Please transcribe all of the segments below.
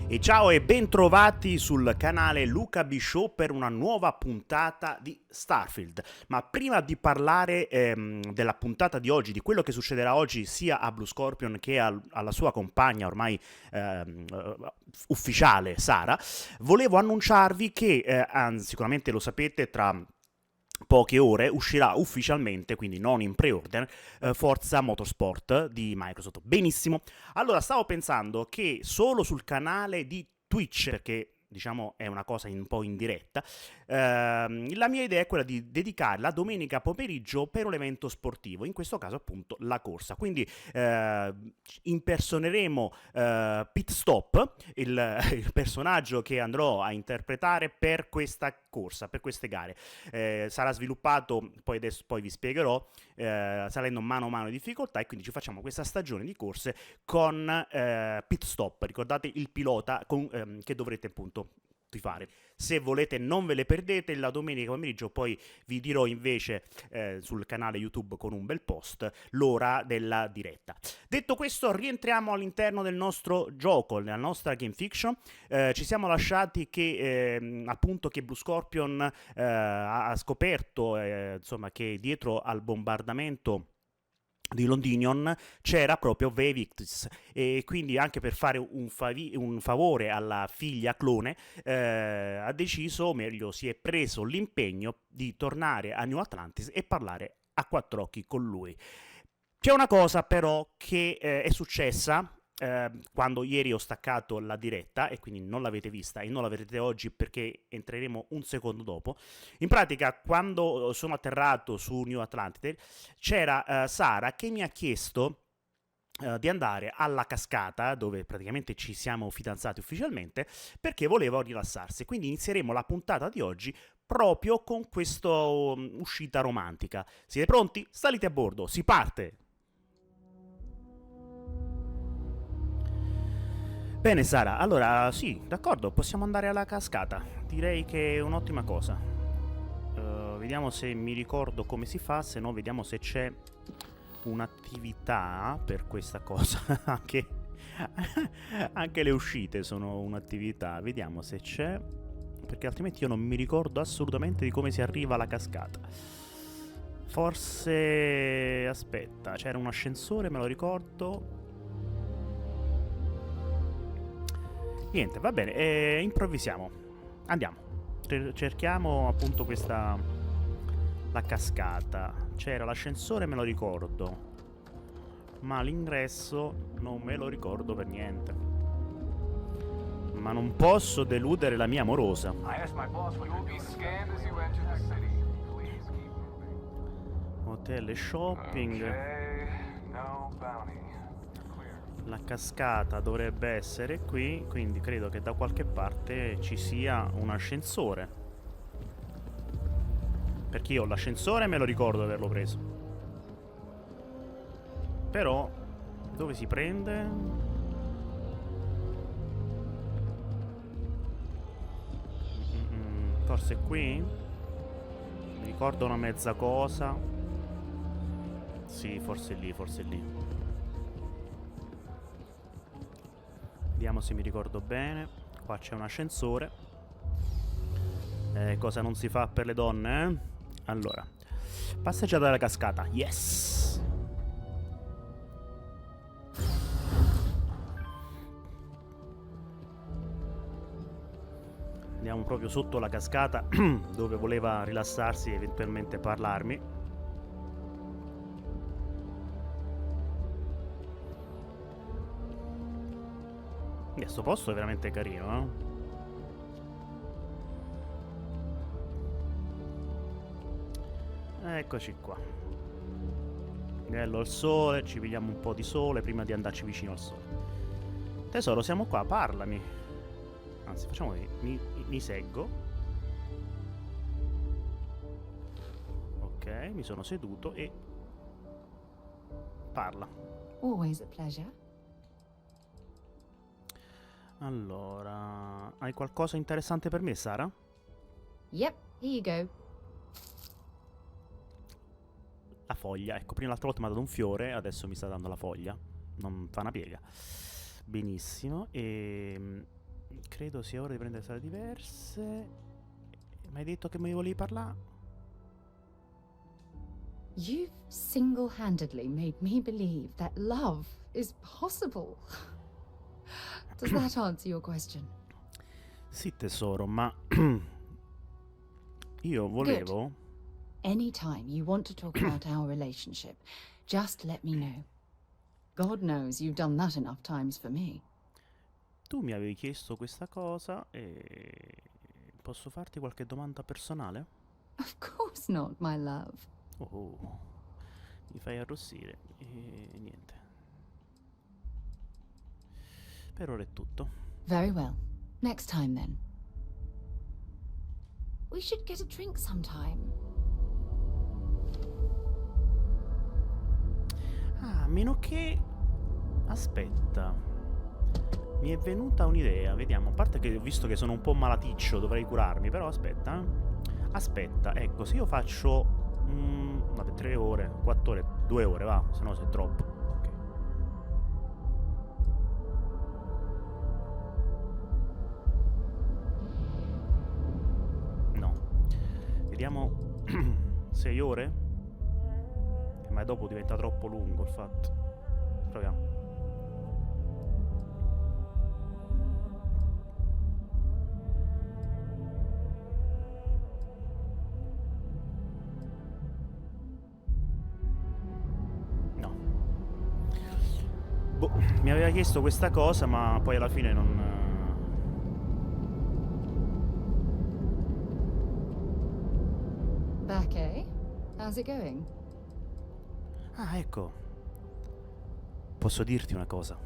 E ciao e bentrovati sul canale Luca B Show per una nuova puntata di Starfield. Ma prima di parlare della puntata di oggi, di quello che succederà oggi sia a bluescorpion che alla sua compagna ormai ufficiale Sara, volevo annunciarvi che, sicuramente lo sapete, tra poche ore uscirà ufficialmente, quindi non in pre-order, Forza Motorsport di Microsoft. Benissimo. Allora, stavo pensando che solo sul canale di Twitch, perché diciamo è una cosa un po' in diretta, la mia idea è quella di dedicare la domenica pomeriggio per un evento sportivo, in questo caso appunto la corsa. Quindi impersoneremo Pit Stop, il personaggio che andrò a interpretare per questa corsa, per queste gare. Sarà sviluppato, poi vi spiegherò, salendo mano a mano di difficoltà, e quindi ci facciamo questa stagione di corse con Pit Stop. Ricordate il pilota che dovrete appunto fare. Se volete non ve le perdete, la domenica pomeriggio poi vi dirò invece sul canale YouTube con un bel post l'ora della diretta. Detto questo, rientriamo all'interno del nostro gioco, nella nostra Gamefiction. Ci siamo lasciati che appunto che bluescorpion ha scoperto insomma che dietro al bombardamento di Londinion c'era proprio Vae Victis, e quindi anche per fare un favore alla figlia clone ha deciso, o meglio si è preso l'impegno di tornare a New Atlantis e parlare a quattro occhi con lui. C'è una cosa però che è successa quando ieri ho staccato la diretta, e quindi non l'avete vista e non la vedrete oggi perché entreremo un secondo dopo. In pratica, quando sono atterrato su New Atlantis, c'era Sara che mi ha chiesto di andare alla cascata, dove praticamente ci siamo fidanzati ufficialmente, perché voleva rilassarsi. Quindi inizieremo la puntata di oggi proprio con questa uscita romantica. Siete pronti? Salite a bordo, si parte! Bene Sara, allora sì, d'accordo, possiamo andare alla cascata. Direi che è un'ottima cosa. Vediamo se mi ricordo come si fa, se no vediamo se c'è un'attività per questa cosa. anche, anche le uscite sono un'attività. Vediamo se c'è, perché altrimenti io non mi ricordo assolutamente di come si arriva alla cascata. Forse... aspetta, c'era un ascensore, me lo ricordo. Niente, va bene, improvvisiamo. Andiamo. Cerchiamo appunto questa... la cascata. C'era l'ascensore, me lo ricordo. Ma l'ingresso non me lo ricordo per niente. Ma non posso deludere la mia amorosa. Hotel e shopping. La cascata dovrebbe essere qui, quindi credo che da qualche parte ci sia un ascensore. Perché io l'ascensore me lo ricordo di averlo preso. Però, dove si prende? Forse qui? Mi ricordo una mezza cosa. Sì, forse lì, forse lì. Vediamo se mi ricordo bene. Qua c'è un ascensore. Cosa non si fa per le donne, eh? Allora, passeggiata della cascata. Yes! Andiamo proprio sotto la cascata dove voleva rilassarsi e eventualmente parlarmi. Questo posto è veramente carino, Eccoci qua. Bello il sole, ci pigliamo un po' di sole prima di andarci vicino al sole. Tesoro, siamo qua, parlami. Anzi, facciamo così, mi seggo. Ok, mi sono seduto e... parla. Always a pleasure. Allora, hai qualcosa interessante per me, Sara? Yep, here you go. La foglia, ecco, prima l'altra volta mi ha dato un fiore, adesso mi sta dando la foglia. Non fa una piega. Benissimo, e Credo sia ora di prendere strade diverse. Mi hai detto che mi volevi parlare? You've single-handedly made me believe that love is possible. Does that answer your question? Sì, tesoro, ma io volevo... Anytime you want to talk about our relationship, just let me know. God knows you've done that enough times for me. Tu mi avevi chiesto questa cosa e... Posso farti qualche domanda personale? Of course not, my love. Oh, mi fai arrossire e niente. Per ora è tutto. Very well. Next time then. We should get a drink sometime. Ah, a meno che... Aspetta. Mi è venuta un'idea, vediamo. A parte che ho visto che sono un po' malaticcio, dovrei curarmi, però aspetta. Aspetta, ecco, se io faccio... vabbè, 3 ore, 4 ore, 2 ore, va, se no è troppo. Ok. No. Vediamo 6 ore? Ma dopo diventa troppo lungo il fatto. Proviamo. No. Boh, mi aveva chiesto questa cosa, ma poi alla fine non... Vae, how's it going? Ah, ecco. Posso dirti una cosa?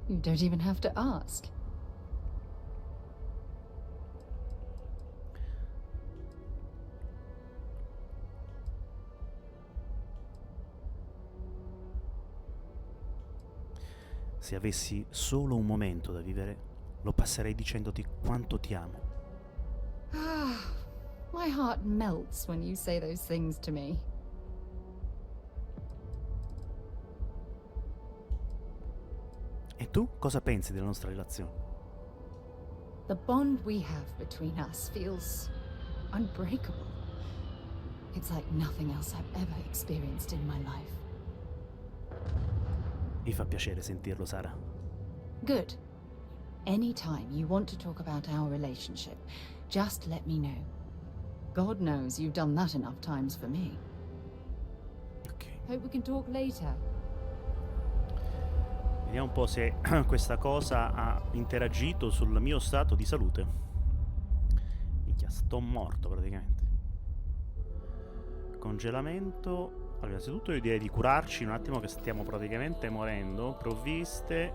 You don't even have to ask. Se avessi solo un momento da vivere, lo passerei dicendoti quanto ti amo. Ah, my heart melts when you say those things to me. E tu cosa pensi della nostra relazione? The bond we have between us feels unbreakable. It's like nothing else I've ever experienced in my life. Mi fa piacere sentirlo, Sara. Good. Anytime you want to talk about our relationship, just let me know. God knows you've done that enough times for me. Ok. Hope we can talk later. Vediamo un po' se questa cosa ha interagito sul mio stato di salute. Minchia, sto morto praticamente. Congelamento. Allora, innanzitutto io direi di curarci un attimo che stiamo praticamente morendo. Provviste.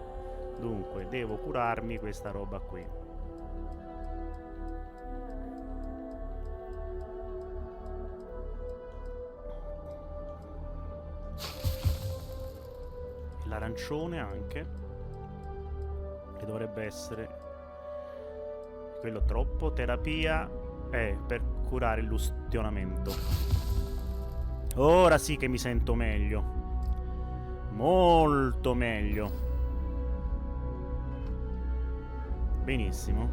Dunque, devo curarmi questa roba qui. L'arancione anche, che dovrebbe essere quello troppo. Terapia per curare l'ustionamento. Ora sì che mi sento meglio, molto meglio. Benissimo.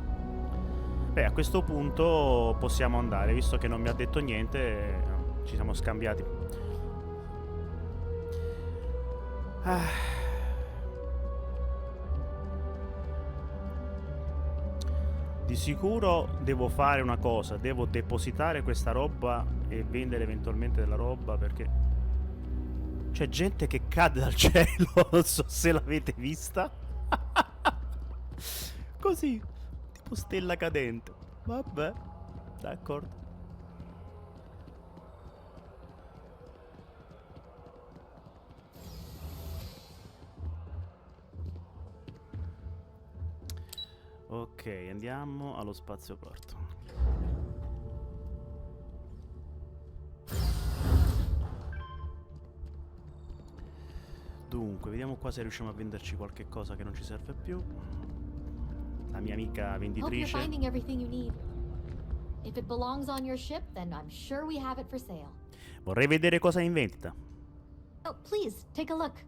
Beh, a questo punto possiamo andare, visto che non mi ha detto niente. Ci siamo scambiati. Di sicuro devo fare una cosa, devo depositare questa roba e vendere eventualmente della roba, perché c'è gente che cade dal cielo, non so se l'avete vista. Così, tipo stella cadente. Vabbè, d'accordo. Ok, andiamo allo spazio aperto. Dunque, vediamo qua se riusciamo a venderci qualche cosa che non ci serve più. La mia amica Hope you're venditrice. finding everything you need. If it belongs on your ship, then I'm sure we have it for sale. Vorrei vedere cosa è in vendita. Oh, please, take a look.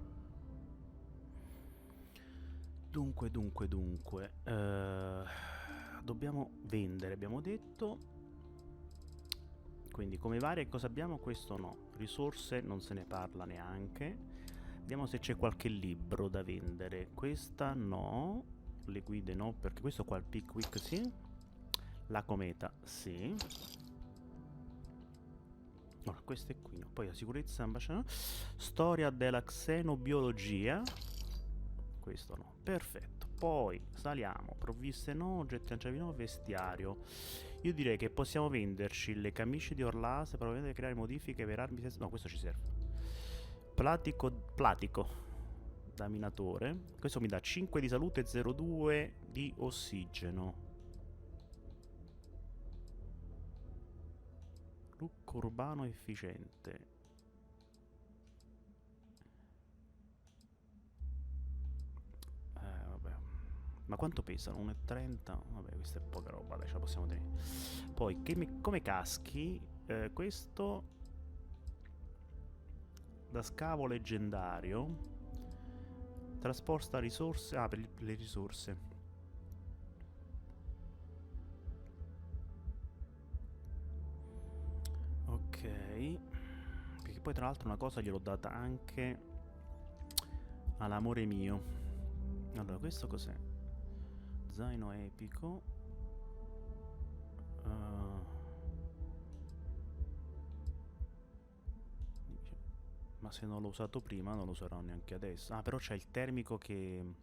Dunque. Dobbiamo vendere, abbiamo detto. Quindi come varie cosa abbiamo? Questo no. Risorse non se ne parla neanche. Vediamo se c'è qualche libro da vendere. Questa no. Le guide no, perché questo qua, il Pickwick sì. La cometa sì. Allora, questo è qui, no. Poi la sicurezza, storia della xenobiologia. Questo no, perfetto. Poi saliamo, provviste no, oggetti lanciavi no, vestiario. Io direi che possiamo venderci le camicie di Orlase per ovviamente creare modifiche per armi. No, questo ci serve. Platico da minatore. Questo mi dà 5 di salute e 0,2 di ossigeno. Look urbano efficiente. Vabbè. Ma quanto pesano? 1,30? Vabbè, questa è poca roba, dai, ce la possiamo tenere. Poi, come caschi, questo da scavo leggendario. Trasporta risorse. Ah, per le risorse. Ok. Perché poi tra l'altro una cosa gliel'ho data anche all'amore mio. Allora, questo cos'è? Zaino epico. Ma se non l'ho usato prima non lo userò neanche adesso. Ah, però c'è il termico che...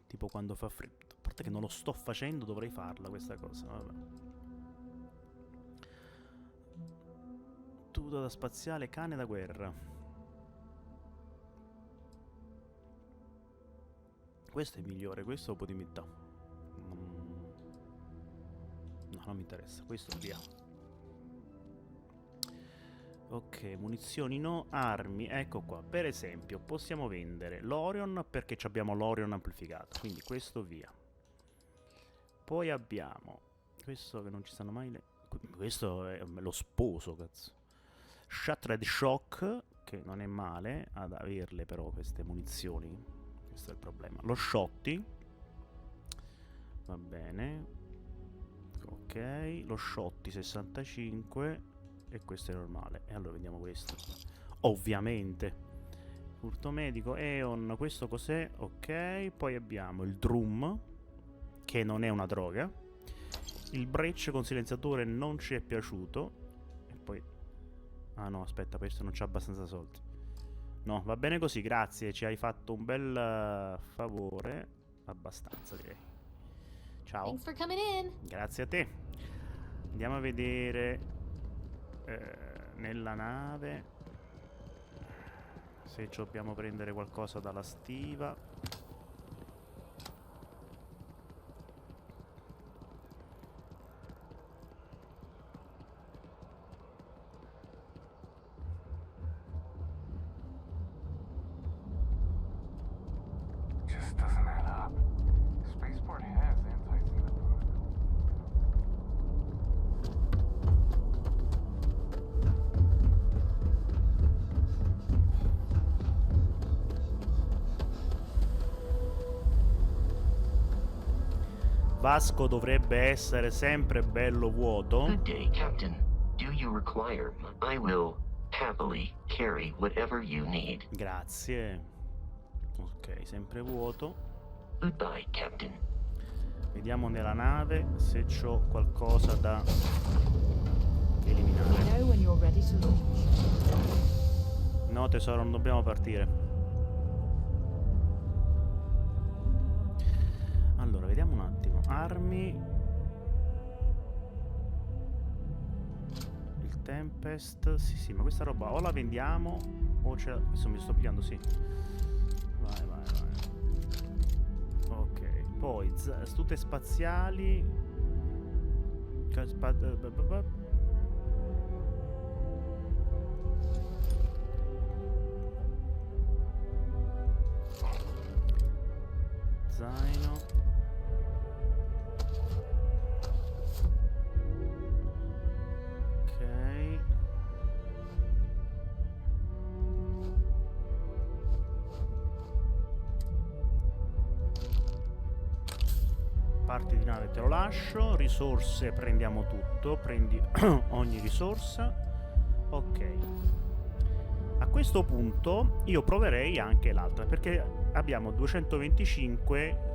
tipo quando fa freddo. A parte che non lo sto facendo, dovrei farla questa cosa. Vabbè. Tuta da spaziale, cane da guerra. Questo è il migliore, questo lo puoi mettere. No, non mi interessa, questo via. Ok, munizioni no, armi, ecco qua. Per esempio, possiamo vendere l'Orion perché abbiamo l'Orion amplificato, quindi questo via. Poi abbiamo questo che non ci stanno mai le... Questo è lo sposo, cazzo. Shattered Shock, che non è male ad averle però queste munizioni. Questo è il problema. Lo Shotti. Va bene. Ok, lo Shotti 65. E questo è normale. E allora vediamo questo. Ovviamente. Furto medico, Eon, questo cos'è? Ok, poi abbiamo il Drum, che non è una droga. Il Breach con silenziatore non ci è piaciuto. E poi... ah no, aspetta, questo non c'ha abbastanza soldi. No, va bene così, grazie, ci hai fatto un bel favore. Abbastanza, direi. Ciao. Thanks for coming in. Grazie a te. Andiamo a vedere nella nave se dobbiamo prendere qualcosa dalla stiva. Just doesn't add up. Spaceport has insights into the protocol. Vasco dovrebbe essere sempre bello vuoto. Good day, Captain. Do you require? I will happily carry whatever you need. Grazie. Ok, sempre vuoto. Goodbye, Captain. Vediamo nella nave se c'ho qualcosa da eliminare. I know when you're ready to launch. No, tesoro, non dobbiamo partire. Allora, vediamo un attimo. Armi. Il Tempest. Sì, ma questa roba o la vendiamo o ce la... Questo mi sto pigliando, sì. Vai. Ok. Poi, astute spaziali. Zaino. parte di nave te lo lascio. Risorse prendiamo tutto. Prendi ogni risorsa. Ok. A questo punto io proverei anche l'altra, perché abbiamo 225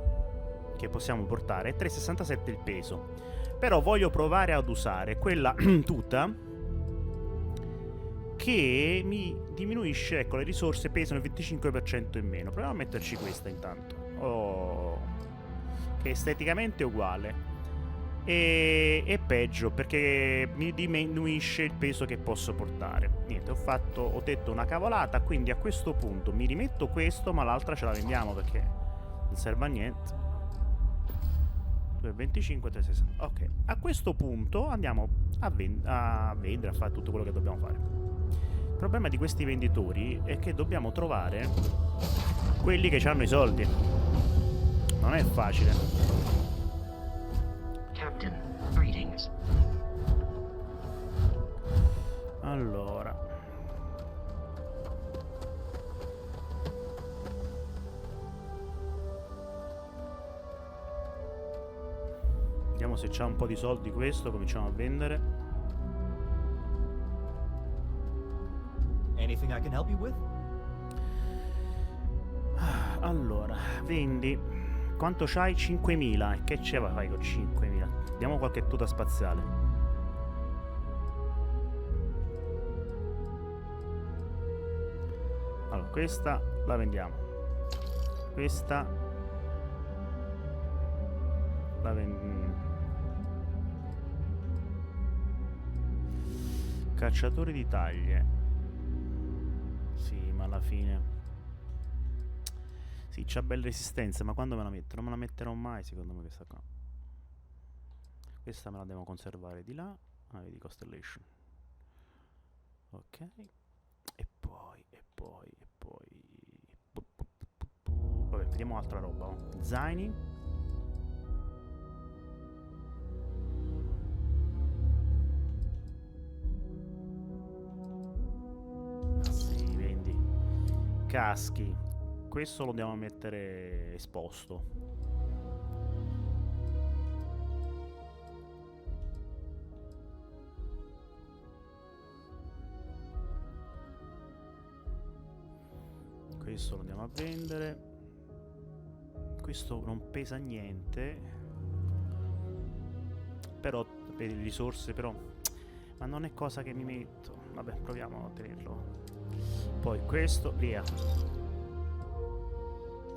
che possiamo portare e 367 il peso. Però voglio provare ad usare quella tuta che mi diminuisce, ecco, le risorse pesano il 25% in meno. Proviamo a metterci questa intanto. Oh, che esteticamente è uguale. E è peggio perché mi diminuisce il peso che posso portare. Niente, ho detto una cavolata, quindi a questo punto mi rimetto questo, ma l'altra ce la vendiamo perché non serve a niente. 2,25, 3,60. Ok, a questo punto andiamo a vendere, a fare tutto quello che dobbiamo fare. Il problema di questi venditori è che dobbiamo trovare quelli che hanno i soldi. Non è facile. Captain, greetings. Allora, vediamo se c'ha un po' di soldi questo, cominciamo a vendere. Anything I can help you with? Allora, vendi. Quanto c'hai? 5.000. E che ce la fai con 5.000? Diamo qualche tuta spaziale. Allora, questa la vendiamo. Questa la vendiamo. Cacciatori di taglie. Sì, ma alla fine sì, c'ha belle resistenze, ma quando me la metto? Non me la metterò mai, secondo me, questa qua. Questa me la devo conservare di là. Ah, vedi, Constellation. Ok. E poi vabbè, vediamo altra roba, oh. Zaini. Ah, sì, vendi. Caschi. Questo lo dobbiamo mettere esposto. Questo lo andiamo a vendere. Questo non pesa niente. Però per le risorse, però. Ma non è cosa che mi metto. Vabbè, proviamo a tenerlo. Poi questo, via.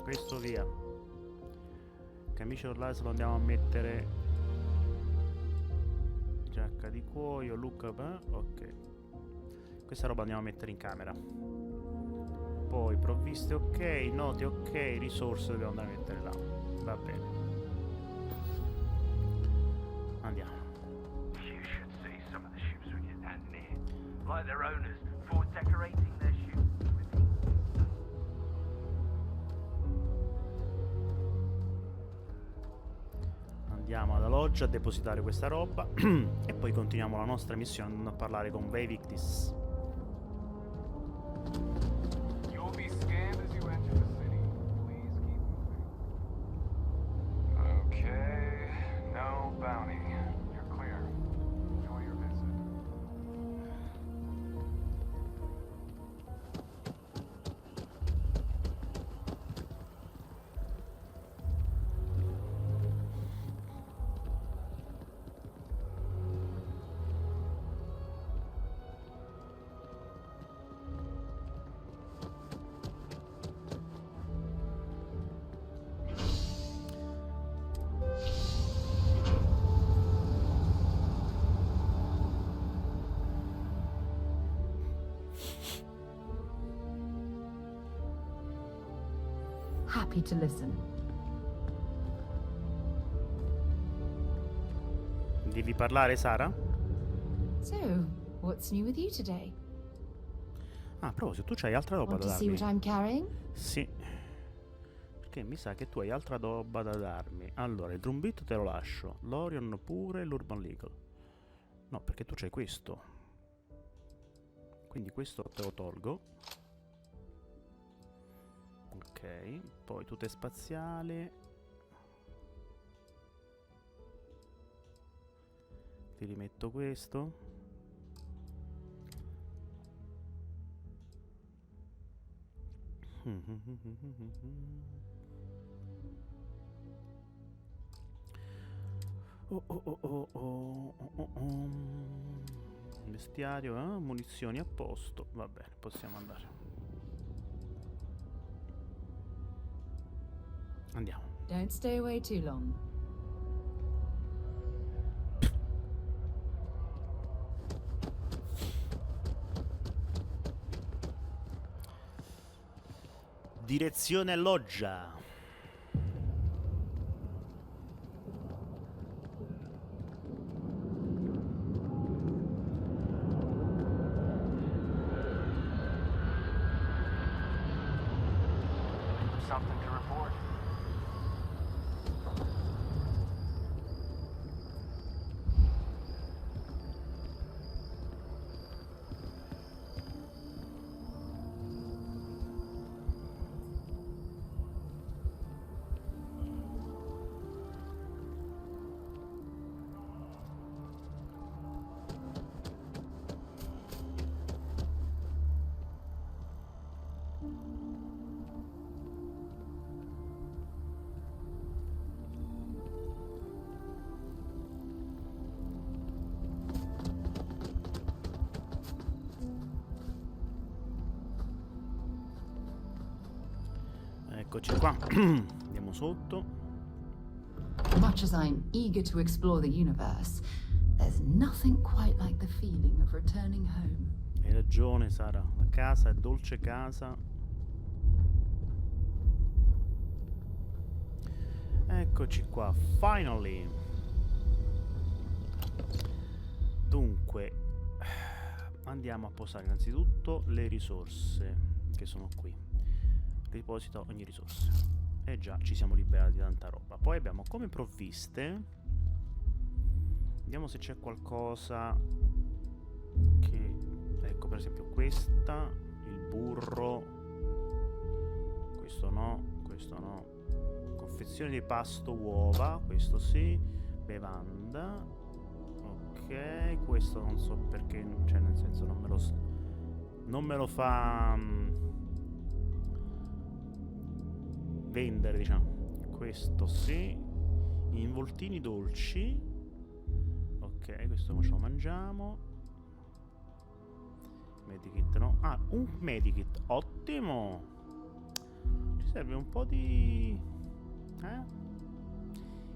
Questo via. Camicia orlai se lo andiamo a mettere. Giacca di cuoio, look up, ok. Questa roba andiamo a mettere in camera. Poi provviste ok, note ok, risorse dobbiamo andare a mettere là. Va bene. Andiamo. You should see some of the ships when you're that near. Like their owners, for decorating their ships with these. Andiamo alla loggia a depositare questa roba e poi continuiamo la nostra missione a parlare con Vae Victis. You'll be scanned as you enter the city. Please keep moving. Okay, no bounty. You're clear. Enjoy your visit. Happy to listen. Devi parlare, Sara? So, what's new with you today? Ah, proprio, se tu c'hai altra roba Want da to see darmi. what I'm carrying? Sì. Perché mi sa che tu hai altra roba da darmi. Allora, il drum beat te lo lascio. L'Orion pure, l'Urban Legal. No, perché tu c'hai questo. Quindi questo te lo tolgo. Ok, poi tute spaziale. Ti rimetto questo. Vestiario, munizioni a posto. Va bene, possiamo andare. Andiamo. Don't stay away too long. Direzione loggia. Something to report. Eccoci qua. Andiamo sotto. Much as I'm eager to explore the universe, there's nothing quite like the feeling of returning home. Hai ragione, Sara. La casa è dolce casa. Eccoci qua. Finally. Dunque, andiamo a posare innanzitutto le risorse che sono qui. Riposita ogni risorsa. E già ci siamo liberati di tanta roba. Poi abbiamo come provviste. Vediamo se c'è qualcosa che... Ecco, per esempio questa, il burro. Questo no, questo no. Confezione di pasto, uova, questo sì. Bevanda. Ok, questo non so perché, cioè nel senso non me lo fa vendere, diciamo. Questo sì. Involtini dolci. Ok, questo ce lo mangiamo. Medikit no. Ah, un medikit. Ottimo. Ci serve un po' di...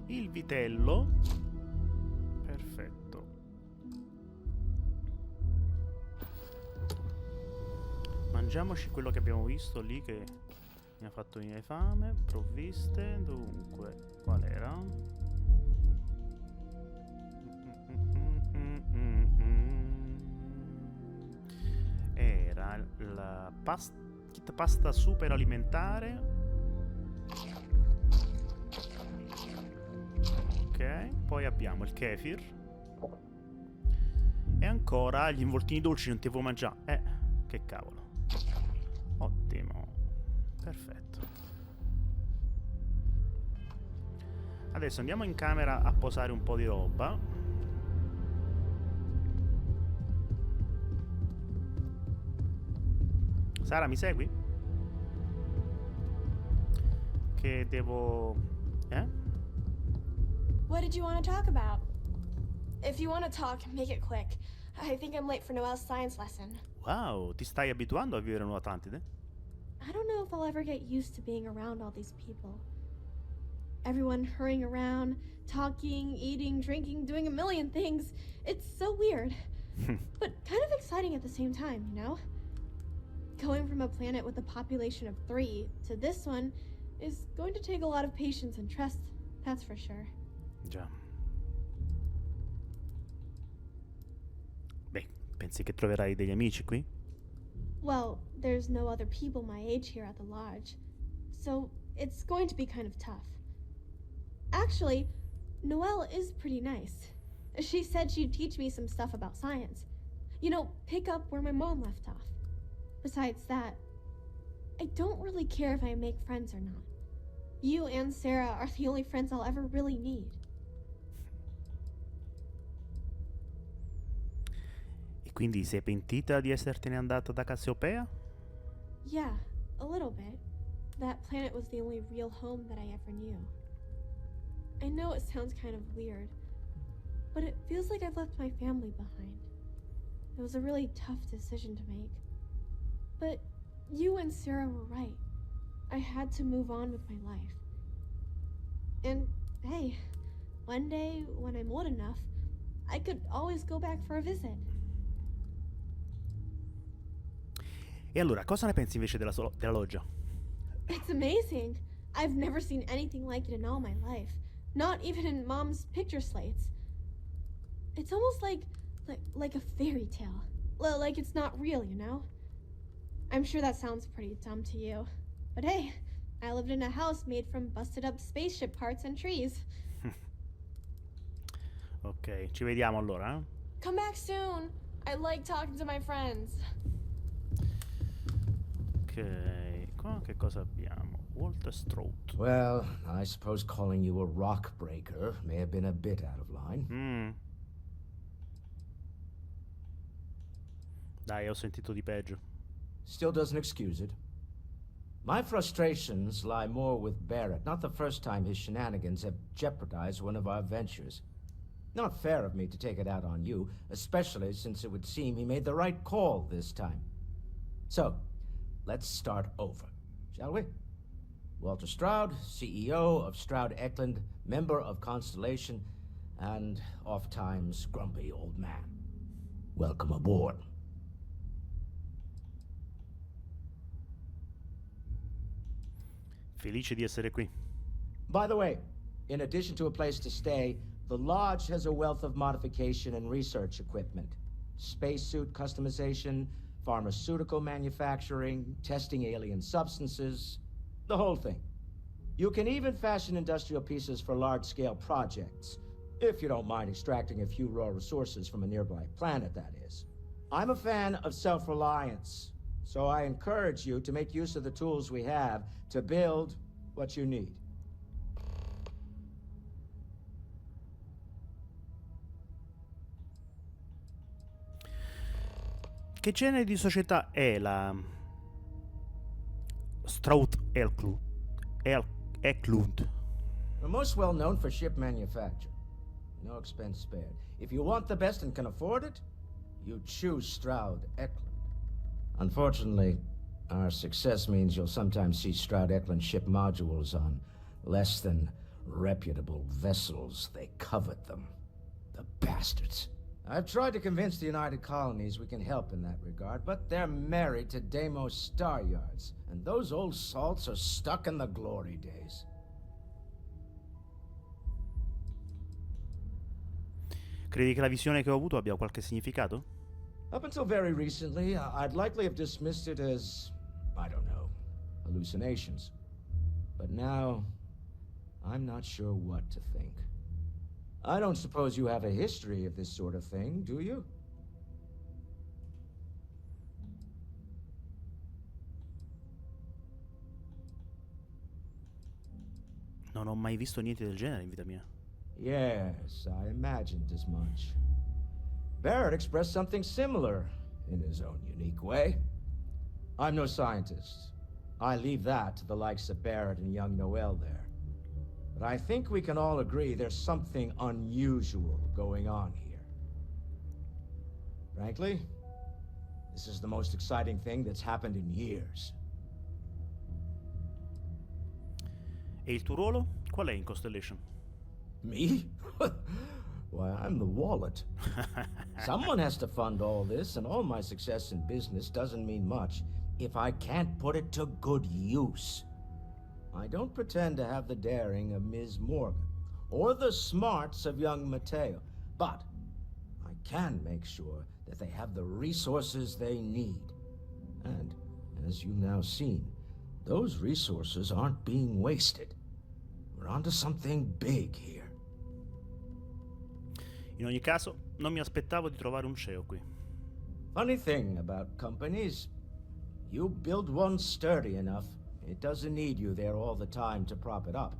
Il vitello. Perfetto. Mangiamoci quello che abbiamo visto lì che mi ha fatto venire fame. Provviste. Dunque, qual era? Era il kit pasta super alimentare. Ok, poi abbiamo il kefir. E ancora gli involtini dolci non ti può mangiare. Che cavolo. Ottimo. Perfetto. Adesso andiamo in camera a posare un po' di roba. Sara, mi segui? Che devo... What did you want to talk about? If you want to talk, make it quick. I think I'm late for Noelle's science lesson. Wow, ti stai abituando a vivere in Atlantide? I don't know if I'll ever get used to being around all these people. Everyone hurrying around, talking, eating, drinking, doing a million things. It's so weird. But kind of exciting at the same time, you know? Going from a planet with a population of 3 to this one is going to take a lot of patience and trust, that's for sure. Già. Beh, pensi che troverai degli amici qui? Well, there's no other people my age here at the lodge, so it's going to be kind of tough. Actually, Noelle is pretty nice. She said she'd teach me some stuff about science. You know, pick up where my mom left off. Besides that, I don't really care if I make friends or not. You and Sarah are the only friends I'll ever really need. Quindi sei pentita di essertene andata da Cassiopea? Yeah, a little bit. That planet was the only real home that I ever knew. I know it sounds kind of weird, but it feels like I've left my family behind. It was a really tough decision to make. But you and Sarah were right. I had to move on with my life. And hey, one day when I'm old enough, I could always go back for a visit. E allora, cosa ne pensi invece della loggia? It's amazing. I've never seen anything like it in all my life. Not even in Mom's picture slates. It's almost like a fairy tale. Like it's not real, you know? I'm sure that sounds pretty dumb to you. But hey, I lived in a house made from busted up spaceship parts and trees. Ok, ci vediamo allora, eh? Come back soon. I like talking to my friends. Ok, qua che cosa abbiamo? Walter Strout. Well, I suppose calling you a rock breaker may have been a bit out of line. Dai, ho sentito di peggio. Still doesn't excuse it. My frustrations lie more with Barrett. Not the first time his shenanigans have jeopardized one of our ventures. Not fair of me to take it out on you, especially since it would seem he made the right call this time. So, let's start over, shall we? Walter Stroud, CEO of Stroud Eklund, member of Constellation, and oft-times grumpy old man. Welcome aboard. Felice di essere qui. By the way, in addition to a place to stay, the Lodge has a wealth of modification and research equipment. Spacesuit customization, pharmaceutical manufacturing, testing alien substances, the whole thing. You can even fashion industrial pieces for large-scale projects, if you don't mind extracting a few raw resources from a nearby planet, that is. I'm a fan of self-reliance, so I encourage you to make use of the tools we have to build what you need. Che genere di società è la Strout Eklund? We're most well known for ship manufacture. No expense spared. If you want the best and can afford it, you choose Stroud Eklund. Unfortunately, our success means you'll sometimes see Stroud Eklund ship modules on less than reputable vessels. They covet them. The bastards. I've tried to convince the United Colonies we can help in that regard, but they're married to Deimos Star Yards, and those old salts are stuck in the glory days. Credi che la visione che ho avuto abbia qualche significato? Up until very recently, I'd likely have dismissed it as, I don't know, hallucinations. But now, I'm not sure what to think. I don't suppose you have a history of this sort of thing, do you? Non ho mai visto niente del genere in vita mia. Yes, I imagined as much. Barrett expressed something similar, in his own unique way. I'm no scientist. I leave that to the likes of Barrett and young Noel there. But I think we can all agree there's something unusual going on here. Frankly, this is the most exciting thing that's happened in years. E il tuo ruolo? Qual è in Constellation? Me? Why, I'm the wallet. Someone has to fund all this, and all my success in business doesn't mean much if I can't put it to good use. I don't pretend to have the daring of Ms. Morgan, or the smarts of young Matteo, but I can make sure that they have the resources they need. And, as you've now seen, those resources aren't being wasted. We're onto something big here. In ogni caso, non mi aspettavo di trovare un CEO qui. Funny thing about companies, you build one sturdy enough, it doesn't need you there all the time to prop it up.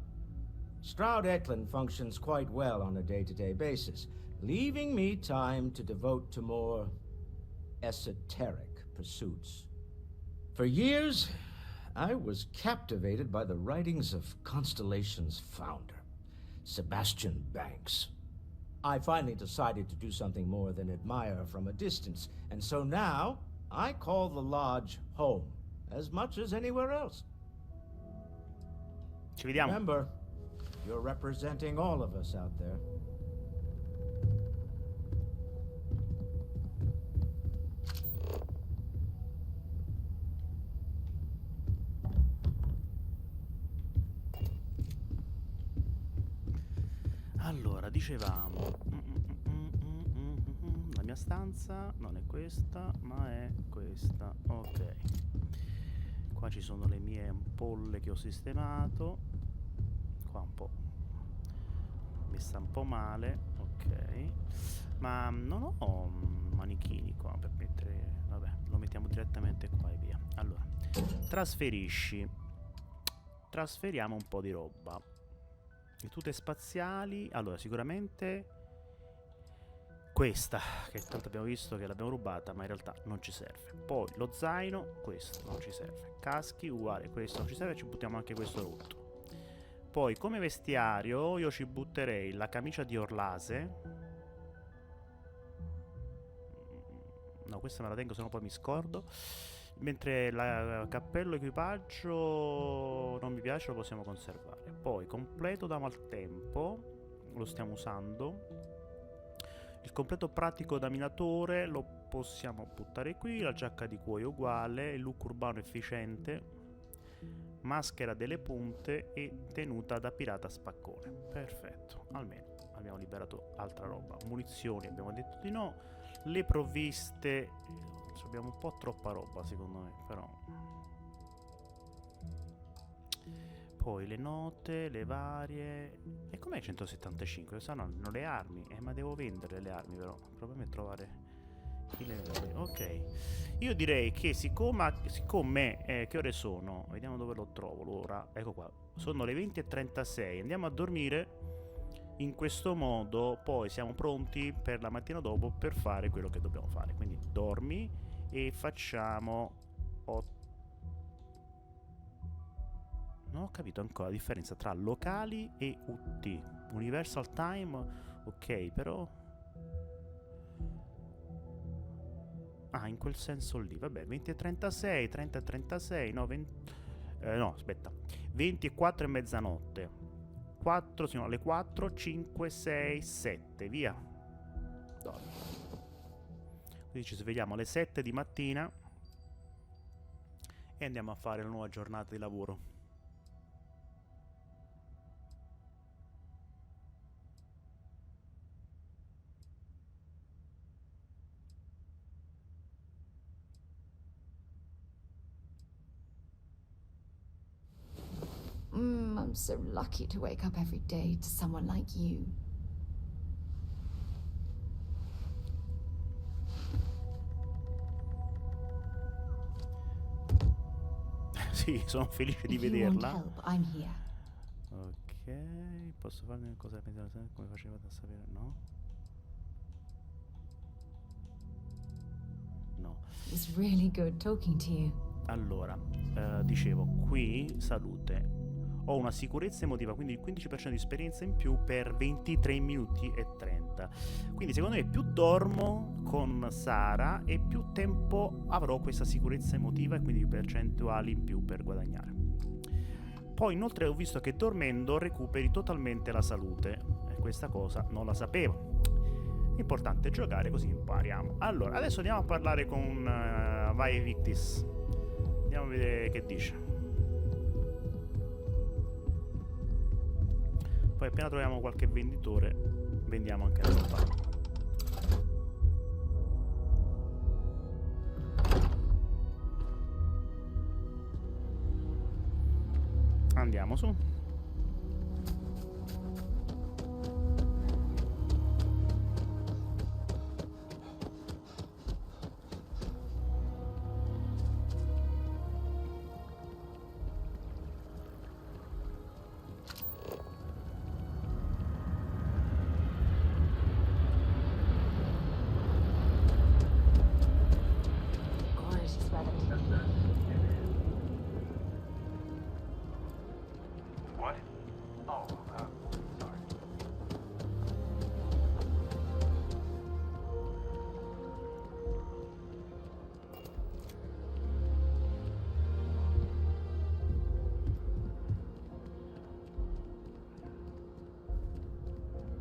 Stroud Eklund functions quite well on a day-to-day basis, leaving me time to devote to more esoteric pursuits. For years, I was captivated by the writings of Constellation's founder, Sebastian Banks. I finally decided to do something more than admire from a distance, and so now I call the lodge home as much as anywhere else. Ci vediamo. Remember, you're representing all of us out there. Allora, dicevamo, la mia stanza non è questa, ma è questa. Ok. Qua ci sono le mie ampolle che ho sistemato. Qua un po' messa un po' male. Ok. Ma non ho manichini qua per mettere. Vabbè, lo mettiamo direttamente qua e via. Allora, trasferisci. Trasferiamo un po' di roba. Le tute spaziali. Allora, sicuramente questa, che tanto abbiamo visto che l'abbiamo rubata, ma in realtà non ci serve. Poi lo zaino, questo non ci serve. Caschi, uguale, questo non ci serve, ci buttiamo anche questo rotto. Poi come vestiario io ci butterei la camicia di Orlase. No, questa me la tengo, sennò poi mi scordo. Mentre la cappello equipaggio non mi piace, lo possiamo conservare. Poi completo da maltempo, lo stiamo usando. Il completo pratico da minatore lo possiamo buttare qui. La giacca di cuoio uguale. Il look urbano efficiente. Maschera delle punte e tenuta da pirata spaccone. Perfetto, almeno abbiamo liberato altra roba. Munizioni abbiamo detto di no. Le provviste, abbiamo un po' troppa roba secondo me, però. Poi le note, le varie. E com'è 175? Saranno le armi. Ma devo vendere le armi, però. Il problema è trovare chi le vende. Ok. Io direi che siccome che ore sono? Vediamo dove lo trovo l'ora. Ecco qua. Sono le 20:36. Andiamo a dormire. In questo modo poi siamo pronti per la mattina dopo per fare quello che dobbiamo fare. Quindi dormi e facciamo 8. Non ho capito ancora la differenza tra locali e UT. Universal Time, ok, però. Ah, in quel senso lì. Vabbè, 20:36, 30:36, no, 20. No, aspetta. 24 e mezzanotte. 4, sì, no, alle 4, 5, 6, 7, via. Dormi. Quindi ci svegliamo alle 7 di mattina e andiamo a fare la nuova giornata di lavoro. I'm so lucky to wake up every day to someone like you. Sì, sono felice di If you want vederla. help, I'm here. Ok, posso fare una cosa come faceva da sapere? No? No. It's really good talking to you. Allora, dicevo, qui salute. Ho una sicurezza emotiva, quindi il 15% di esperienza in più per 23 minuti e 30. Quindi secondo me più dormo con Sara e più tempo avrò questa sicurezza emotiva e quindi percentuali in più per guadagnare. Poi inoltre ho visto che dormendo recuperi totalmente la salute. E questa cosa non la sapevo. Importante giocare così impariamo. Allora, adesso andiamo a parlare con Vae Victis. Andiamo a vedere che dice. Poi appena troviamo qualche venditore, vendiamo anche la roba. Andiamo su.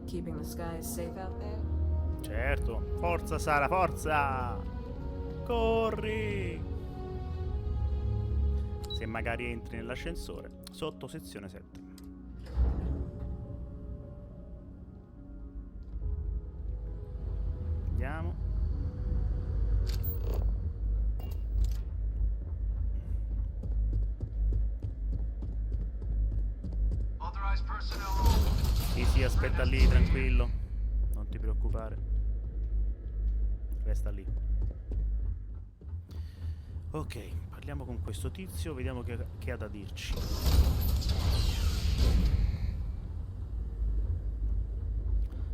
Keeping the skies safe out there? Certo, forza Sara, forza! Corri! Se magari entri nell'ascensore, sotto sezione 7. Andiamo. Sì, aspetta lì, tranquillo. Non ti preoccupare. Resta lì. Ok, parliamo con questo tizio, vediamo che ha da dirci.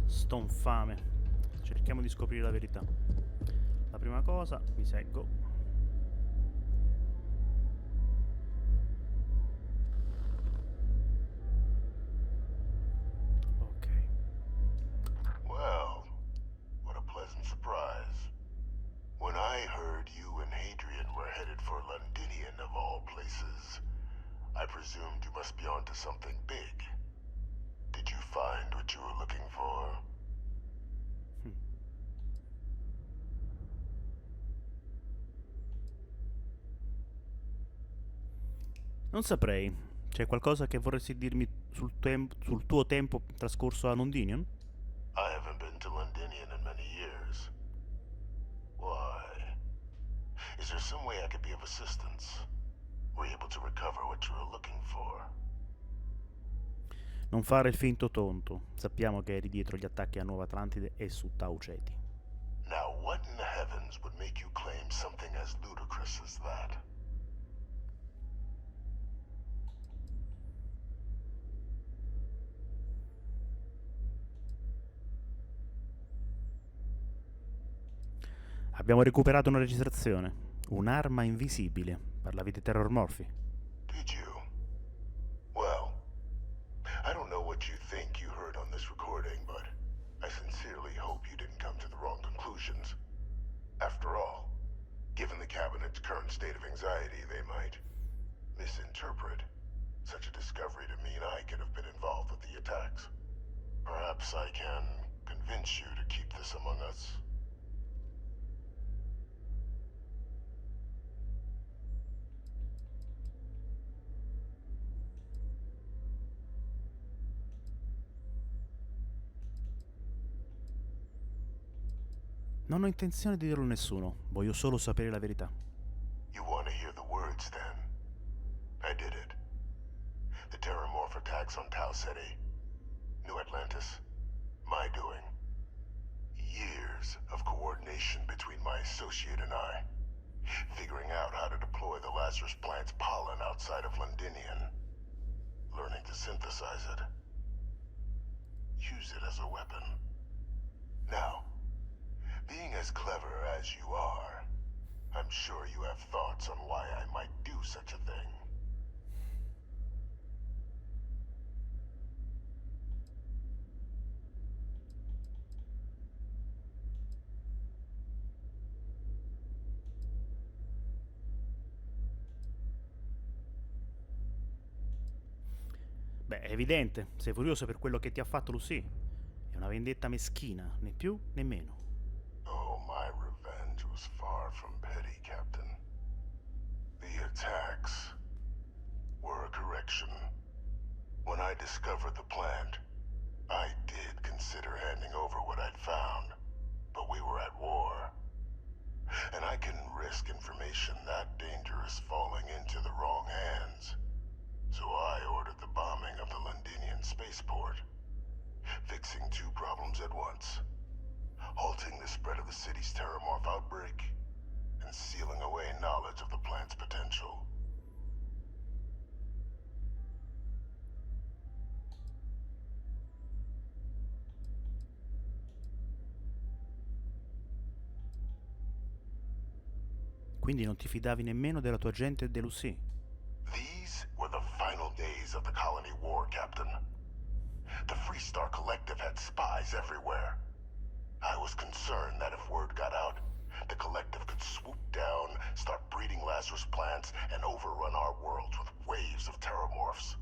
Sto infame. Cerchiamo di scoprire la verità. La prima cosa, mi seggo. Well, what a pleasant surprise. When I heard you and Hadrian were headed for Londinion of all places, I presumed you must be onto something big. Did you find what you were looking for? Non saprei. C'è qualcosa che vorresti dirmi sul tuo tempo trascorso a Londinion? I haven't been to Londinion in many years. Why? Is there some way I could be of assistance? Were you able to recover what you were looking for? Non fare il finto tonto. Sappiamo che eri dietro gli attacchi a Nuova Atlantide e su Tau Ceti. Now what in the heavens would make you claim something as ludicrous as that? Abbiamo recuperato una registrazione. Un'arma invisibile. Parlavi di terrormorfi. Did you? Well, I don't know what you think you heard on this recording, but I sincerely hope you didn't come to the wrong conclusions. After all, given the Cabinet's current state of anxiety, they might misinterpret such a discovery to mean I could have been involved with the attacks. Perhaps I can convince you to keep this among us. Non ho intenzione di dirlo a nessuno, voglio solo sapere la verità. You want to hear the words, then? I did it. The terrormorph attacks on Tau Ceti, New Atlantis, my doing. Years of coordination between my associate and I, figuring out how to deploy the Lazarus plant's pollen outside of Londinion, learning to synthesize it, use it as a weapon. Now, being as clever as you are, I'm sure you have thoughts on why I might do such a thing. Beh, è evidente, sei furioso per quello che ti ha fatto Lucy. È una vendetta meschina, né più né meno. Oh, my revenge was far from petty, Captain. The attacks were a correction. When I discovered the plant, I did consider handing over what I'd found, but we were at war. And I couldn't risk information that dangerous falling into the wrong hands. So I ordered the bombing of the Londinion spaceport, fixing two problems at once. Halting the spread of the city's terrormorph outbreak, and sealing away knowledge of the plant's potential. Quindi non ti fidavi nemmeno della tua gente e di Lucy? These were the final days of the colony war, Captain. The Freestar Collective had spies everywhere. I was concerned that if word got out, the Collective could swoop down, start breeding Lazarus plants, and overrun our worlds with waves of terrormorphs.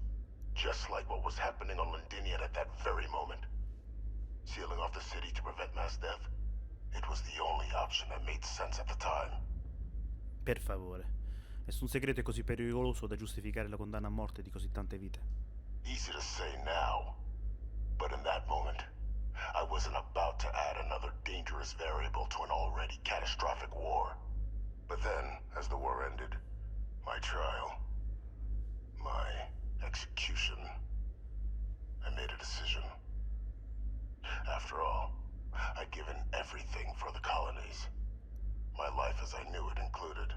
Just like what was happening on Londinion at that very moment. Per favore. Nessun segreto è così pericoloso da giustificare la condanna a morte di così tante vite. Easy to say now, but in that moment, I wasn't about to add another dangerous variable to an already catastrophic war. But then, as the war ended, my trial, my execution, I made a decision. After all, I'd given everything for the colonies. My life as I knew it included.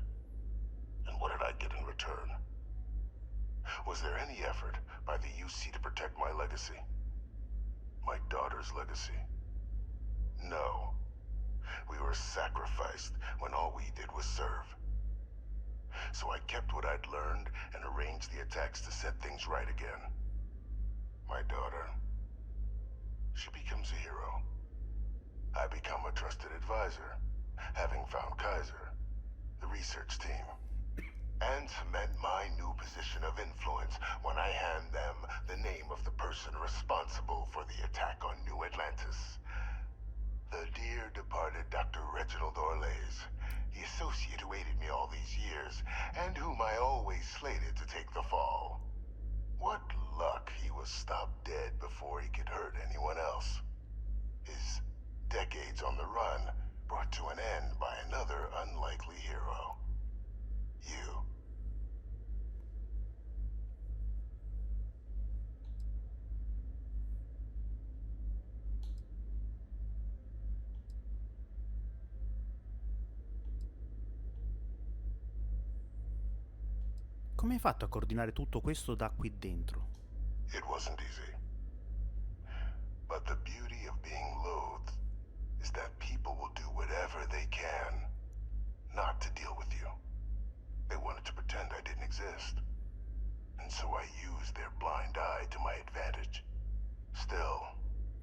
And what did I get in return? Was there any effort by the UC to protect my legacy? My daughter's legacy? No. We were sacrificed when all we did was serve. So I kept what I'd learned and arranged the attacks to set things right again. My daughter, she becomes a hero. I become a trusted advisor, having found Kaiser, the research team, and cement my new position of influence when I hand them the name of the person responsible for the attack on New Atlantis. The dear departed Dr. Reginald Orlays, the associate who aided me all these years, and whom I always slated to take the fall. What luck he was stopped dead before he could hurt anyone else. His decades on the run brought to an end by another unlikely hero. You. Come hai fatto a coordinare tutto questo da qui dentro? It wasn't easy. But the beauty of being loathed is that people will do whatever they can not to deal with you. They wanted to pretend I didn't exist. And so I used their blind eye to my advantage. Still,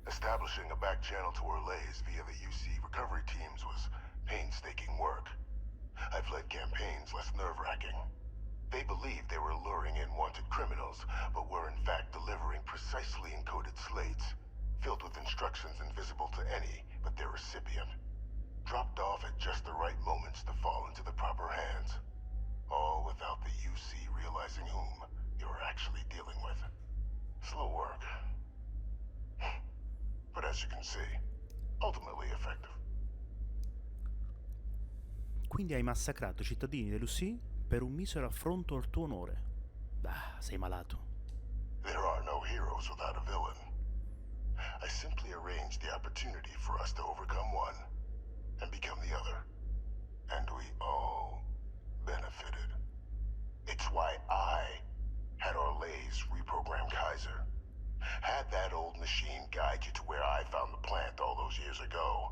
establishing a back channel to Orlays via the UC recovery teams was painstaking work. I've led campaigns less nerve-wracking. They believed they were luring in wanted criminals, but were in fact delivering precisely encoded slates, filled with instructions invisible to any but their recipient, dropped off at just the right moments to fall into the proper hands, all without the UC realizing whom they were actually dealing with. Slow work. But as you can see, ultimately effective. Quindi hai massacrato i cittadini dell'UC per un misero affronto al tuo onore. Ah, sei malato. There are no heroes without a villain. I simply arranged the opportunity for us to overcome one and become the other. And we all benefited. It's why I had Orlays reprogram Kaiser. Had that old machine guide you to where I found the plant all those years ago.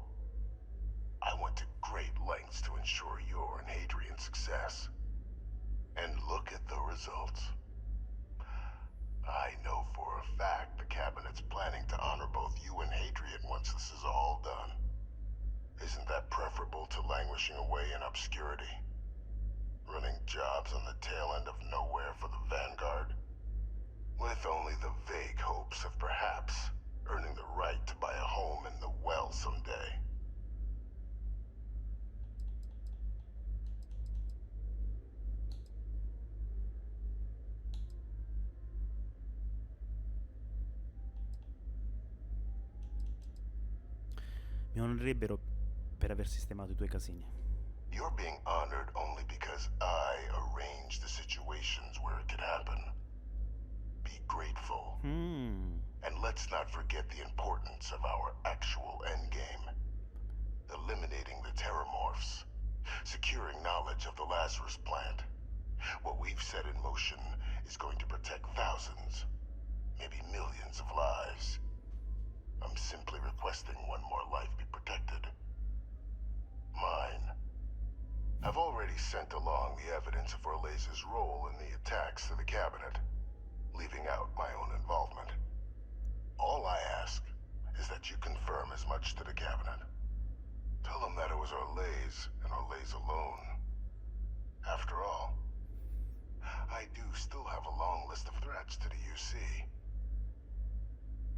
I went to great lengths to ensure your and Hadrian's success. And look at the results. I know for a fact the Cabinet's planning to honor both you and Hadrian once this is all done. Isn't that preferable to languishing away in obscurity? Running jobs on the tail end of nowhere for the Vanguard? With only the vague hopes of perhaps earning the right to buy a home in the well someday. Mi onorerebbero per aver sistemato i tuoi casini. You're being honored only because I arranged the situations where it could happen. Be grateful. And let's not forget the importance of our actual endgame. Eliminating the terrormorphs. Securing knowledge of the Lazarus plant. What we've set in motion is going to protect thousands, maybe millions of lives. I'm simply requesting one more life be protected. Mine. I've already sent along the evidence of Orlays' role in the attacks to the Cabinet, leaving out my own involvement. All I ask is that you confirm as much to the Cabinet. Tell them that it was Orlays and Orlays alone. After all, I do still have a long list of threats to the UC.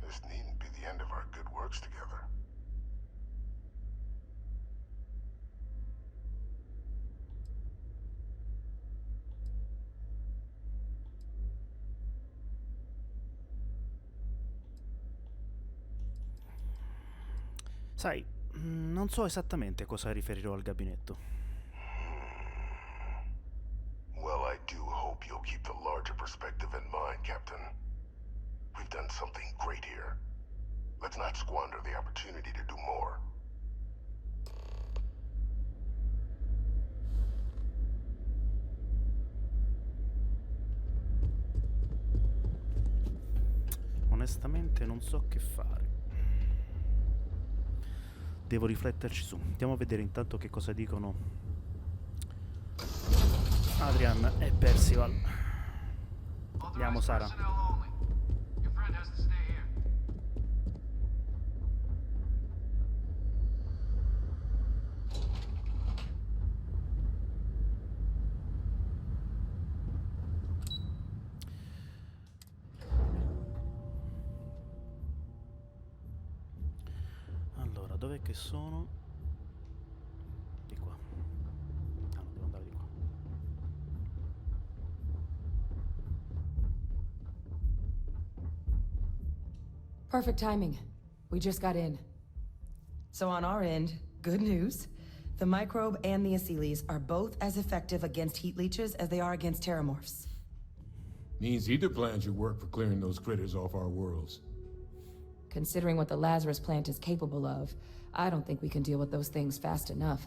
This needn't be the end of our good works together. Sai, non so esattamente cosa riferirò al gabinetto. Well, I do hope you'll keep the larger perspective in mind, Captain. We've done something great here. Let's not squander the opportunity to do more. Onestamente non so che fare. Devo rifletterci su. Andiamo a vedere intanto che cosa dicono Adrian e Percival. Andiamo, Sara. Allora, dov'è che sono? Di qua. Ah, no, devo andare di qua. Perfect timing. We just got in. So on our end, good news. The microbe and the acyles are both as effective against heat leeches as they are against terrormorphs. Means either plan should work for clearing those critters off our worlds. Considering what the Lazarus plant is capable of, I don't think we can deal with those things fast enough.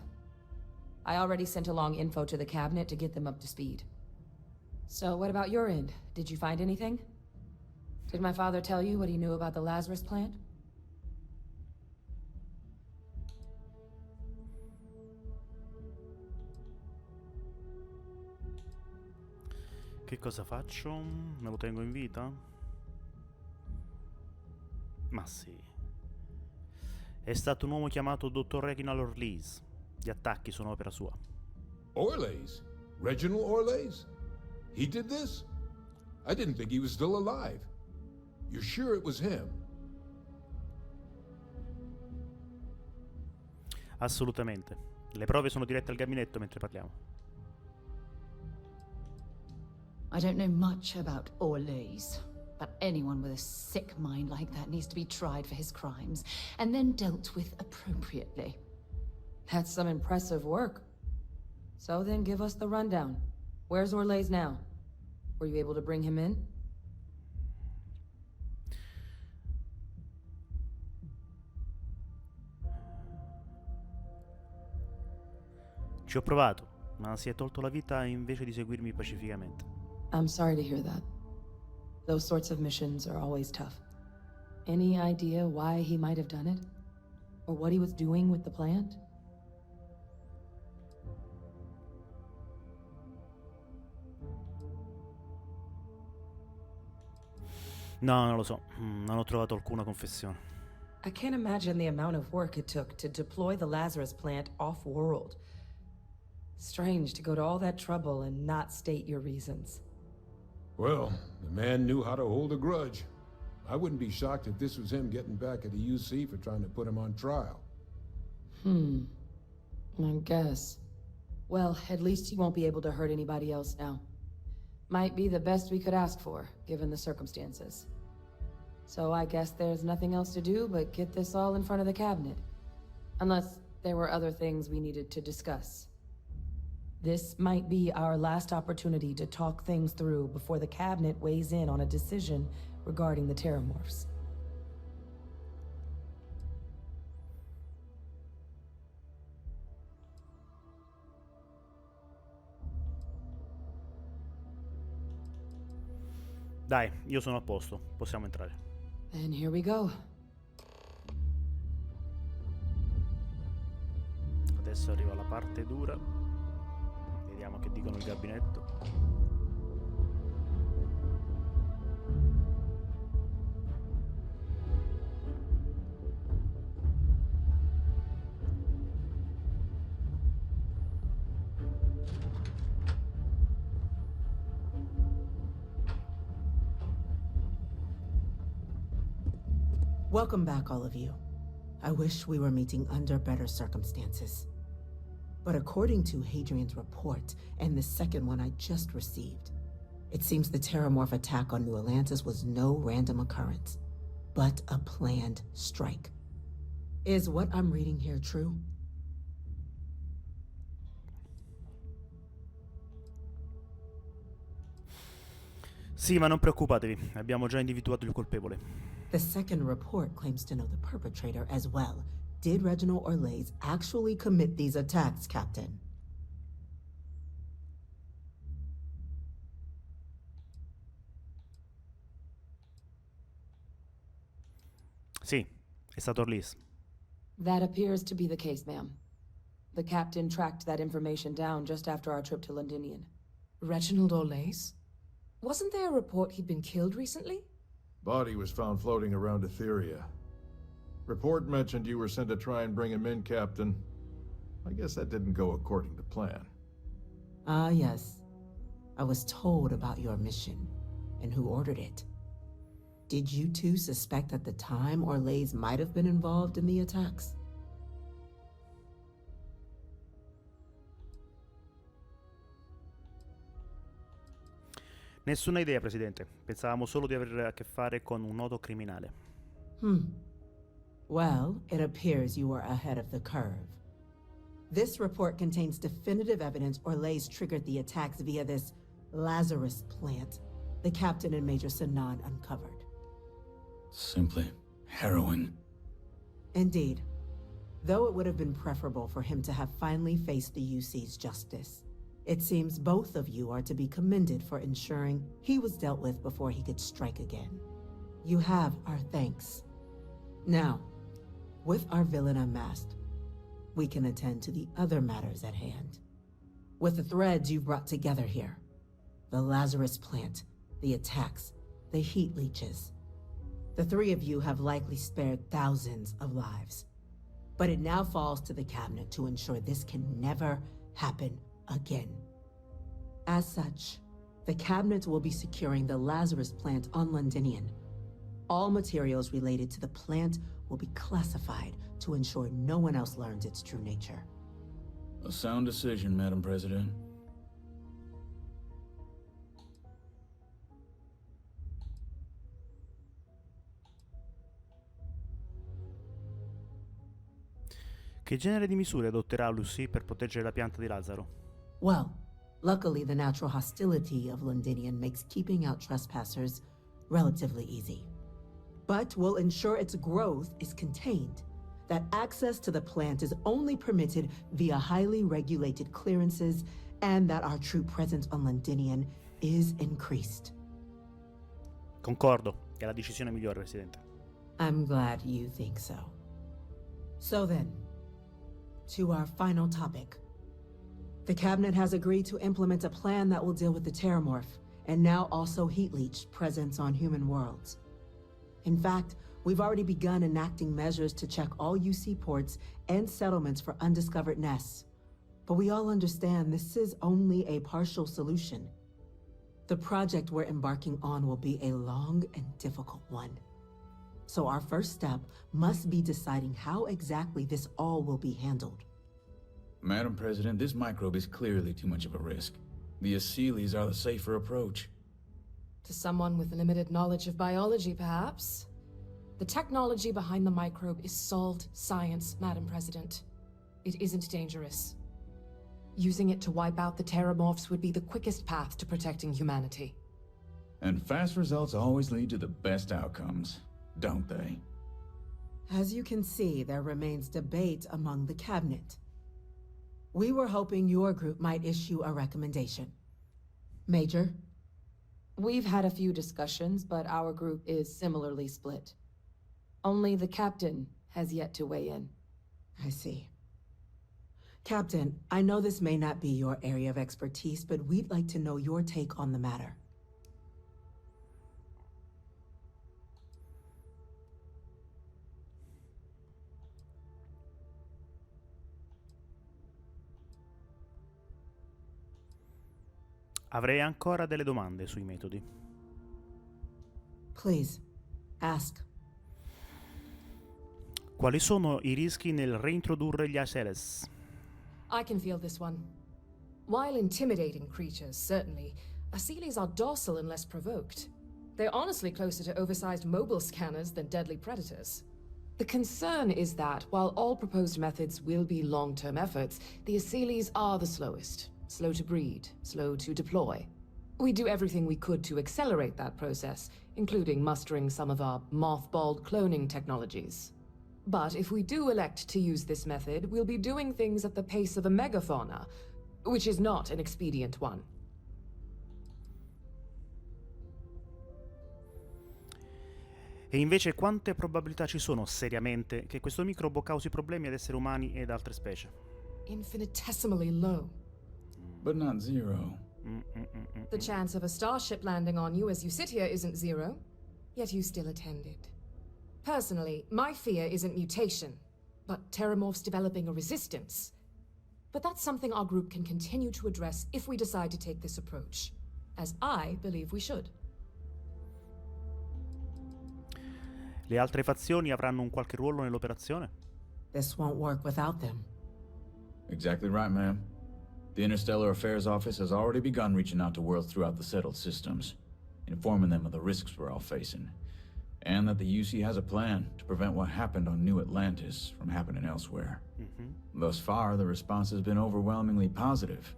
I already sent along info to the cabinet to get them up to speed. So what about your end? Did you find anything? Did my father tell you what he knew about the Lazarus plant? Che cosa faccio? Me lo tengo in vita? Ma sì. È stato un uomo chiamato Dottor Reginald Orlees. Gli attacchi sono opera sua. Orlees? Reginald Orlees? He did this? I didn't think he was still alive. You're sure it was him? Assolutamente. Le prove sono dirette al gabinetto mentre parliamo. I don't know much about Orlees, but anyone with a sick mind like that needs to be tried for his crimes, and then dealt with appropriately. That's some impressive work. So then give us the rundown. Where's Orlees now? Were you able to bring him in? Ci ho provato, ma si è tolto la vita invece di seguirmi pacificamente. I'm sorry to hear that. Those sorts of missions are always tough. Any idea why he might have done it? Or what he was doing with the plant? No, non lo so. Non ho trovato alcuna confessione. I can't imagine the amount of work it took to deploy the Lazarus plant off-world. Strange to go to all that trouble and not state your reasons. Well, the man knew how to hold a grudge. I wouldn't be shocked if this was him getting back at the UC for trying to put him on trial. I guess. Well, at least he won't be able to hurt anybody else now. Might be the best we could ask for, given the circumstances. So I guess there's nothing else to do but get this all in front of the cabinet. Unless there were other things we needed to discuss. This might be our last opportunity to talk things through before the cabinet weighs in on a decision regarding the terrormorphs. Dai, io sono a posto, possiamo entrare. And here we go. Adesso arriva la parte dura. Vediamo che dicono il gabinetto. Welcome back, all of you. I wish we were meeting under better circumstances. But according to Hadrian's report, and the second one I just received, it seems the terrormorph attack on New Atlantis was no random occurrence, but a planned strike. Is what I'm reading here true? Sì, ma non preoccupatevi, abbiamo già individuato il colpevole. The second report claims to know the perpetrator as well. Did Reginald Orlays actually commit these attacks, Captain? Sì, è stato Orleans. That appears to be the case, ma'am. The captain tracked that information down just after our trip to Londinion. Reginald Orlays? Wasn't there a report he'd been killed recently? Body was found floating around Etheria. Report mentioned you were sent to try and bring him in, Captain. I guess that didn't go according to plan. Ah, yes. I was told about your mission and who ordered it. Did you two suspect at the time Orlays might have been involved in the attacks? Nessuna idea, Presidente. Pensavamo solo di avere a che fare con un noto criminale. Well, it appears you were ahead of the curve. This report contains definitive evidence Orlays triggered the attacks via this Lazarus plant the Captain and Major Sanan uncovered. Simply harrowing. Indeed. Though it would have been preferable for him to have finally faced the UC's justice, it seems both of you are to be commended for ensuring he was dealt with before he could strike again. You have our thanks. Now, with our villain unmasked, we can attend to the other matters at hand. With the threads you've brought together here, the Lazarus plant, the attacks, the heat leeches, the three of you have likely spared thousands of lives. But it now falls to the Cabinet to ensure this can never happen again. As such, the Cabinet will be securing the Lazarus plant on Londinion. All materials related to the plant will be classified to ensure no one else learns its true nature. A sound decision, Madam President. Che genere di misure adotterà Lucy per proteggere la pianta di Lazzaro? Well, luckily the natural hostility of Londinion makes keeping out trespassers relatively easy. But we'll ensure its growth is contained, that access to the plant is only permitted via highly regulated clearances, and that our true presence on Londinion is increased. Concordo, è la decisione migliore, Presidente. I'm glad you think so. So then, to our final topic. The Cabinet has agreed to implement a plan that will deal with the terrormorph, and now also heat leech presence on human worlds. In fact, we've already begun enacting measures to check all UC ports and settlements for undiscovered nests. But we all understand this is only a partial solution. The project we're embarking on will be a long and difficult one. So our first step must be deciding how exactly this all will be handled. Madam President, this microbe is clearly too much of a risk. The Aseles are the safer approach. To someone with limited knowledge of biology, perhaps? The technology behind the microbe is solved science, Madam President. It isn't dangerous. Using it to wipe out the terrormorphs would be the quickest path to protecting humanity. And fast results always lead to the best outcomes, don't they? As you can see, there remains debate among the Cabinet. We were hoping your group might issue a recommendation. Major? We've had a few discussions, but our group is similarly split. Only the Captain has yet to weigh in. I see. Captain, I know this may not be your area of expertise, but we'd like to know your take on the matter. Avrei ancora delle domande sui metodi. Please, ask. Quali sono i rischi nel reintrodurre gli Aseles? I can feel this one. While intimidating creatures, certainly, Aseles are docile unless provoked. They're honestly closer to oversized mobile scanners than deadly predators. The concern is that, while all proposed methods will be long-term efforts, the Asylees are the slowest. Slow to breed, slow to deploy. We do everything we could to accelerate that process, including mustering some of our mothballed cloning technologies. But if we do elect to use this method, we'll be doing things at the pace of a megafauna, which is not an expedient one. E invece quante probabilità ci sono, seriamente, che questo microbo causi problemi ad esseri umani ed altre specie? Infinitesimally low. But not zero. The chance of a starship landing on you as you sit here isn't zero, yet you still attended. Personally, my fear isn't mutation, but terrormorphs developing a resistance. But that's something our group can continue to address if we decide to take this approach, as I believe we should. Le altre fazioni avranno un qualche ruolo nell'operazione? This won't work without them. Exactly right, ma'am. The Interstellar Affairs Office has already begun reaching out to worlds throughout the settled systems, informing them of the risks we're all facing, and that the UC has a plan to prevent what happened on New Atlantis from happening elsewhere. Thus far, the response has been overwhelmingly positive.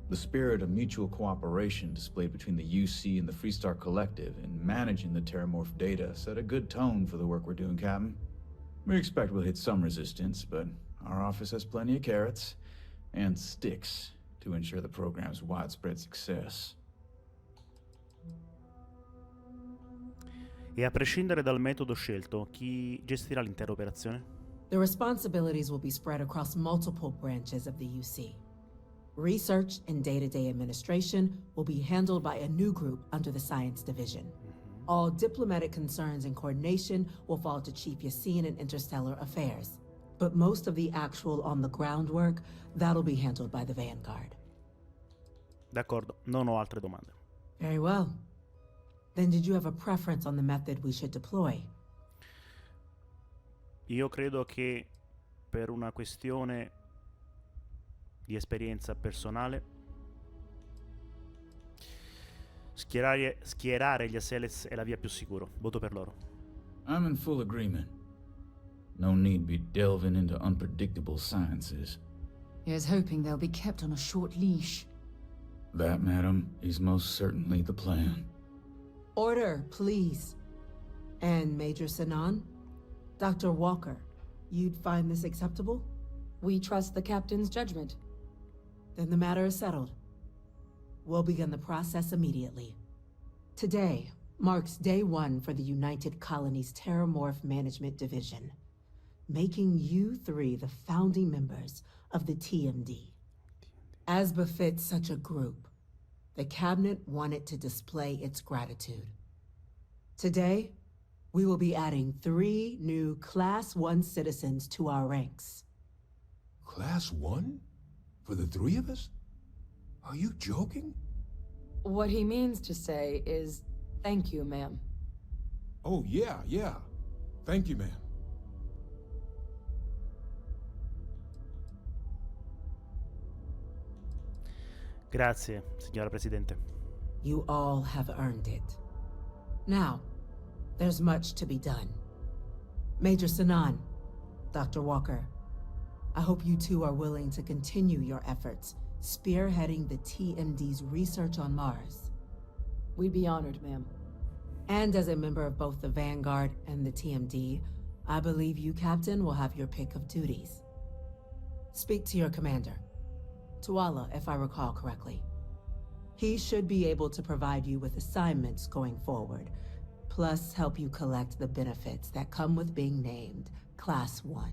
The spirit of mutual cooperation displayed between the UC and the Freestar Collective in managing the terrormorph data set a good tone for the work we're doing, Captain. We expect we'll hit some resistance, but our office has plenty of carrots and sticks to ensure the program's widespread success. E a prescindere dal metodo scelto, chi gestirà l'intera operazione? The responsibilities will be spread across multiple branches of the UC. Research and day-to-day administration will be handled by a new group under the Science Division. All diplomatic concerns and coordination will fall to Chief Yassine and Interstellar Affairs. But most of the actual on-the-ground work, that'll be handled by the Vanguard. D'accordo, non ho altre domande. Very well. Then did you have a preference on the method we should deploy? Io credo che per una questione di esperienza personale schierare gli Asylees è la via più sicura. Voto per loro. I'm in full agreement. No need be delving into unpredictable sciences. Here's hoping they'll be kept on a short leash. That, madam, is most certainly the plan. Order, please. And Major Sinan? Dr. Walker, you'd find this acceptable? We trust the captain's judgment. Then the matter is settled. We'll begin the process immediately. Today marks day one for the United Colonies Terrormorph Management Division, making you three the founding members of the TMD. As befits such a group, the Cabinet wanted to display its gratitude. Today, we will be adding 3 new Class 1 citizens to our ranks. Class 1? For the 3 of us? Are you joking? What he means to say is, thank you, ma'am. Oh, yeah. Thank you, ma'am. Grazie, signora Presidente. You all have earned it. Now, there's much to be done. Major Sinan, Dr. Walker, I hope you two are willing to continue your efforts, spearheading the TMD's research on Mars. We'd be honored, ma'am. And as a member of both the Vanguard and the TMD, I believe you, Captain, will have your pick of duties. Speak to your commander. Tuala, if I recall correctly. He should be able to provide you with assignments going forward, plus help you collect the benefits that come with being named Class 1.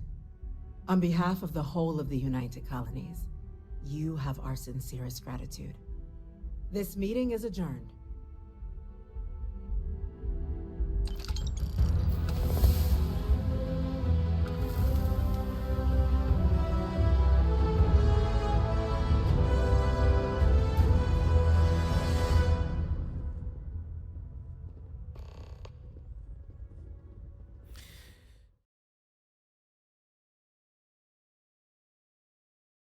On behalf of the whole of the United Colonies, you have our sincerest gratitude. This meeting is adjourned.